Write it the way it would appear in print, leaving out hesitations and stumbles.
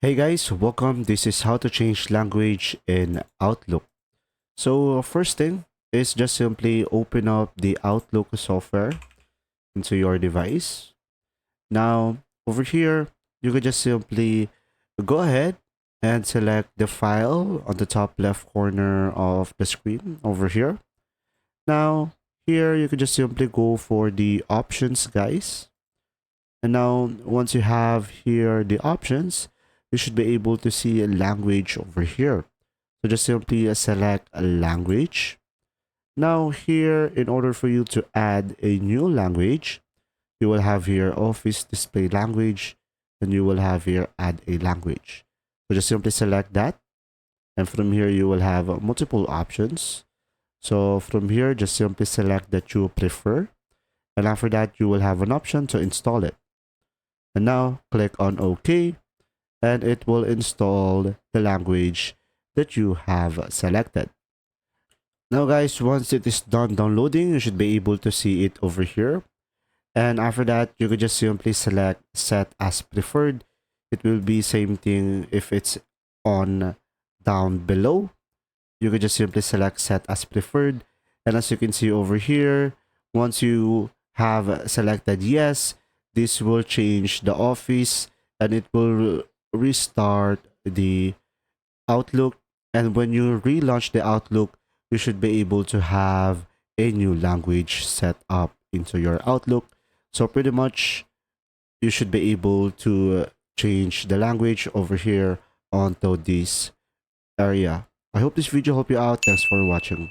Hey guys, welcome. This is how to change language in Outlook. So first thing is just simply open up the Outlook software into your device. Now over here, you can just simply go ahead and select the file on the top left corner of the screen over here. Now here you can just simply go for the options, guys. And now, once you have here the options, you should be able to see a language over here. So just simply select a language. Now here, in order for you to add a new language, you will have here Office Display Language, and you will have here Add a Language. So just simply select that. And from here, you will have multiple options. So from here, just simply select that you prefer. And after that, you will have an option to install it. And now click on OK, and it will install the language that you have selected. Now guys, once it is done downloading, you should be able to see it over here. And after that, you could just simply select set as preferred. It will be same thing if it's on down below. You could just simply select set as preferred. And as you can see over here, once you have selected yes, this will change the office and it will restart the Outlook. And when you relaunch the Outlook, you should be able to have a new language set up into your Outlook. So pretty much you should be able to change the language over here onto this area. I hope this video helped you out. Thanks for watching.